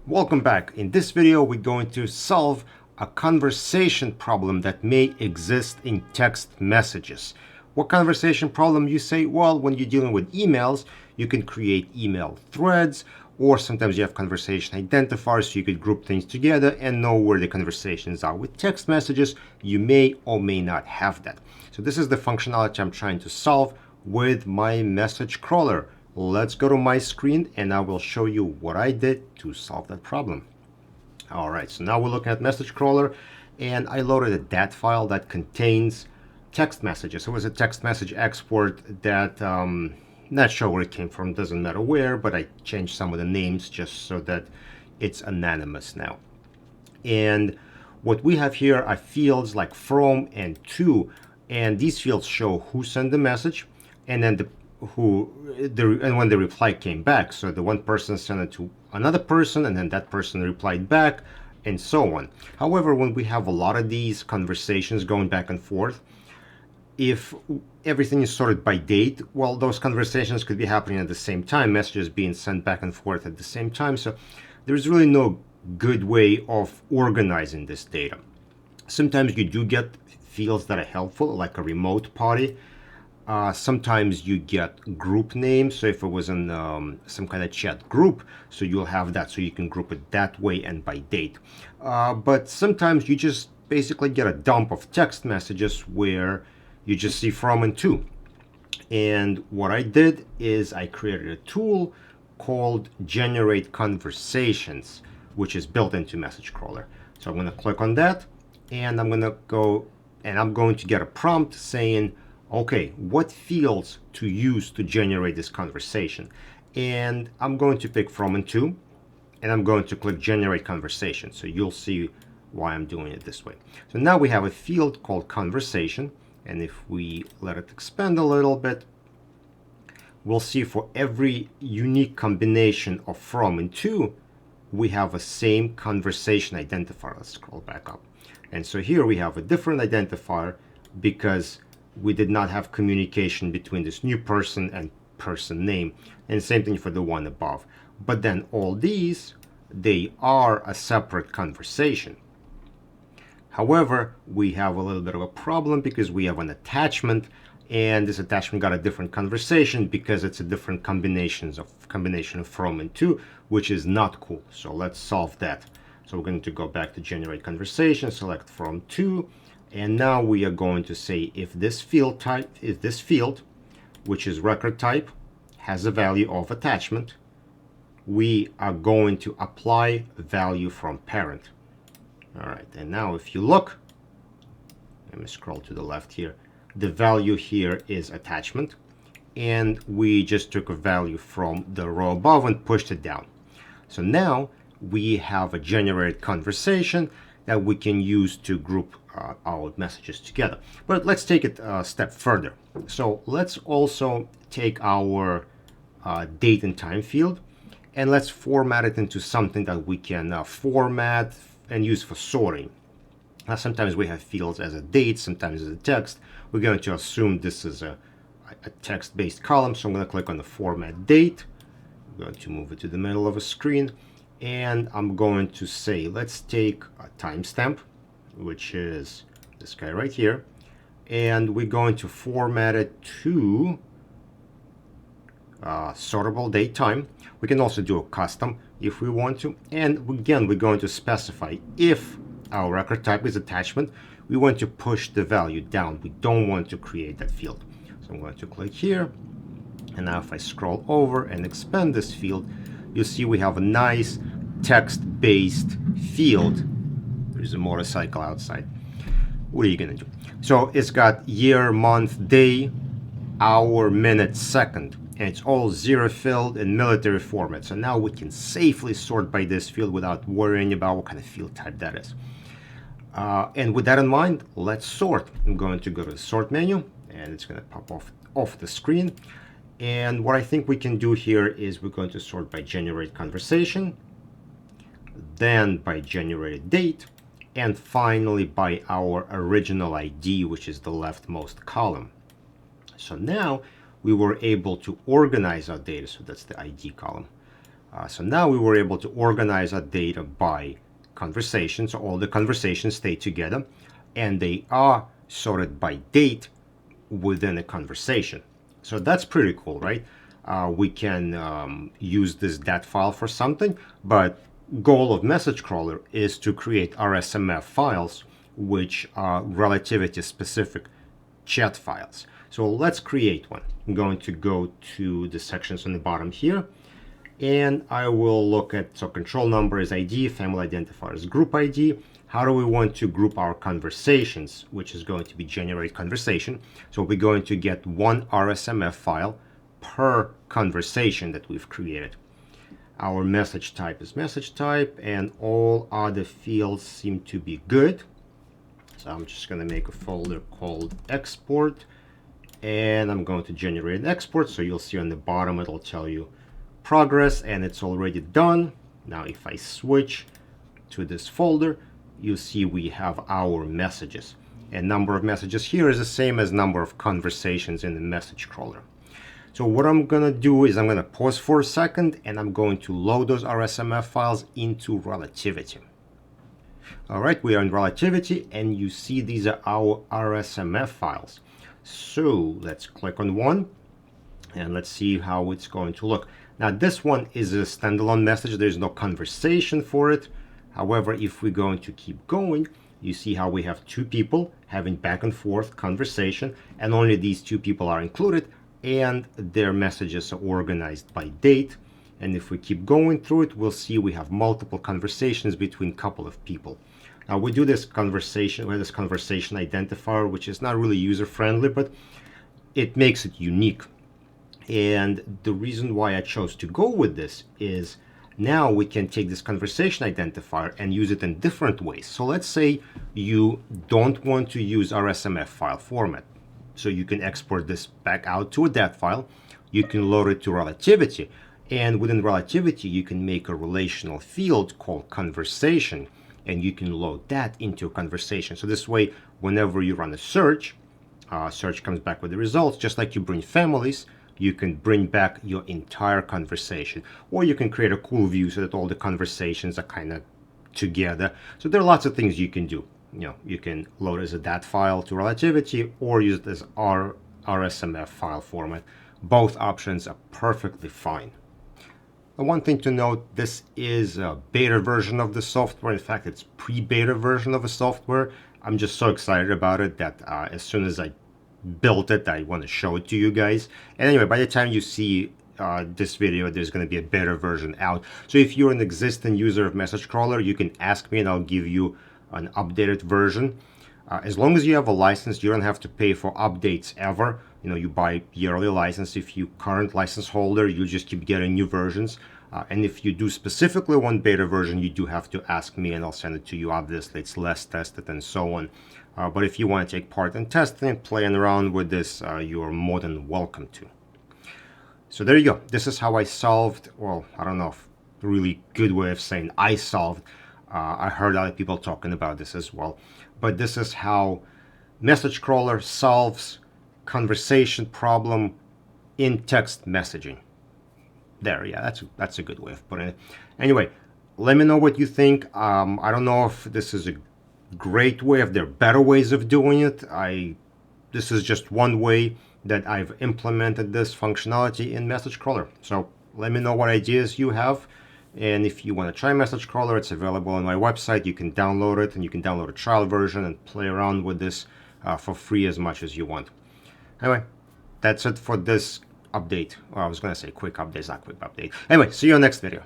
Welcome back. In this video, we're going to solve a conversation problem that may exist in text messages. What conversation problem, you say? Well, when you're dealing with emails, you can create email threads, or sometimes you have conversation identifiers, so you could group things together and know where the conversations are. With text messages, you may or may not have that. So this is the functionality I'm trying to solve with my message crawler. Let's go to my screen and I will show you what I did to solve that problem. All right, so now we're looking at message crawler, and I loaded a DAT file that contains text messages. It was a text message export that not sure where it came from, doesn't matter where, but I changed some of the names just so that it's anonymous now. And what we have here are fields like from and to, and these fields show who sent the message and then when the reply came back. So the one person sent it to another person and then that person replied back, and so on. However, when we have a lot of these conversations going back and forth, if everything is sorted by date, well, those conversations could be happening at the same time, messages being sent back and forth at the same time. So there's really no good way of organizing this data. Sometimes you do get fields that are helpful, like a remote party. Sometimes you get group names. So if it was in some kind of chat group, so you'll have that, so you can group it that way and by date. But sometimes you just basically get a dump of text messages where you just see from and to. And what I did is I created a tool called Generate Conversations, which is built into Message Crawler. So I'm going to click on that, and I'm going to go and I'm going to get a prompt saying, okay, what fields to use to generate this conversation? And I'm going to pick from and to, and I'm going to click Generate Conversation. So you'll see why I'm doing it this way. So now we have a field called Conversation, and if we let it expand a little bit, we'll see for every unique combination of from and to, we have a same conversation identifier. Let's scroll back up. And so here we have a different identifier because we did not have communication between this new person and person name, and same thing for the one above. But then all these, they are a separate conversation. However, we have a little bit of a problem because we have an attachment, and this attachment got a different conversation because it's a different combination of from and to, which is not cool. So let's solve that. So we're going to go back to Generate Conversation, select from to, and now we are going to say if this field, which is record type, has a value of attachment, we are going to apply value from parent. All right, and now if you look, let me scroll to the left here, the value here is attachment, and we just took a value from the row above and pushed it down. So now we have a generated conversation that we can use to group our messages together. But let's take it a step further. So let's also take our date and time field, and let's format it into something that we can format and use for sorting. Now, sometimes we have fields as a date, sometimes as a text. We're going to assume this is a text-based column, so I'm going to click on the format date. I'm going to move it to the middle of a screen, and I'm going to say, let's take a timestamp, which is this guy right here, and we're going to format it to sortable date time. We can also do a custom if we want to, and again we're going to specify if our record type is attachment, we want to push the value down. We don't want to create that field. So I'm going to click here, and now if I scroll over and expand this field, you'll see we have a nice text-based field. There's a motorcycle outside. What are you gonna do? So it's got year, month, day, hour, minute, second, and it's all zero filled in military format. So now we can safely sort by this field without worrying about what kind of field type that is. And with that in mind, let's sort. I'm going to go to the sort menu, and it's going to pop off the screen. And what I think we can do here is we're going to sort by generate conversation, then by generated date, and finally by our original ID, which is the leftmost column. So now we were able to organize our data, so that's the ID column. So now we were able to organize our data by conversation. So all the conversations stay together, and they are sorted by date within a conversation. So that's pretty cool, right? We can use this dat file for something, but goal of message crawler is to create RSMF files, which are relativity specific chat files. So let's create one. I'm going to go to the sections on the bottom here, and I will look at, so control number is ID, family identifier is group ID. How do we want to group our conversations, which is going to be generate conversation. So we're going to get one RSMF file per conversation that we've created. Our message type is message type, and all other fields seem to be good. So I'm just going to make a folder called export, and I'm going to generate an export. So you'll see on the bottom it'll tell you progress, and it's already done. Now if I switch to this folder, you see we have our messages, and number of messages here is the same as number of conversations in the message crawler. So what I'm gonna do is I'm gonna pause for a second, and I'm going to load those RSMF files into relativity. All right, we are in relativity, and you see these are our RSMF files. So let's click on one, and let's see how it's going to look. Now this one is a standalone message. There's no conversation for it. However, if we're going to keep going, you see how we have two people having back and forth conversation, and only these two people are included, and their messages are organized by date. And if we keep going through it, we'll see we have multiple conversations between a couple of people. Now we do this conversation with this conversation identifier, which is not really user friendly, but it makes it unique. And the reason why I chose to go with this is now we can take this conversation identifier and use it in different ways. So let's say you don't want to use RSMF file format. So you can export this back out to a dat file. You can load it to relativity. And within relativity, you can make a relational field called conversation, and you can load that into a conversation. So this way, whenever you run a search, search comes back with the results. Just like you bring families, you can bring back your entire conversation, or you can create a cool view so that all the conversations are kind of together. So there are lots of things you can do. You can load it as a dat file to relativity, or use it as RSMF file format. Both options are perfectly fine. One thing to note, this is a beta version of the software. In fact, it's pre-beta version of a software. I'm just so excited about it that as soon as I built it, I want to show it to you guys. And anyway, by the time you see this video, there's going to be a better version out. So if you're an existing user of Message Crawler, you can ask me and I'll give you an updated version. As long as you have a license, you don't have to pay for updates ever. You buy yearly license. If you current license holder, you just keep getting new versions. And if you do specifically want beta version, you do have to ask me and I'll send it to you. Obviously, it's less tested and so on. But if you want to take part in testing and playing around with this, you are more than welcome to. So there you go. This is how I solved, well, I don't know if a really good way of saying I solved. I heard other people talking about this as well. But this is how Message Crawler solves conversation problem in text messaging. There, yeah, that's a good way of putting it. Anyway, let me know what you think. I don't know if this is a great way, if there are better ways of doing it. This is just one way that I've implemented this functionality in Message Crawler. So let me know what ideas you have. And if you want to try Message Crawler, it's available on my website. You can download it, and you can download a trial version and play around with this for free as much as you want. Anyway, that's it for this update. Well, I was going to say quick update, not quick update. Anyway, see you on next video.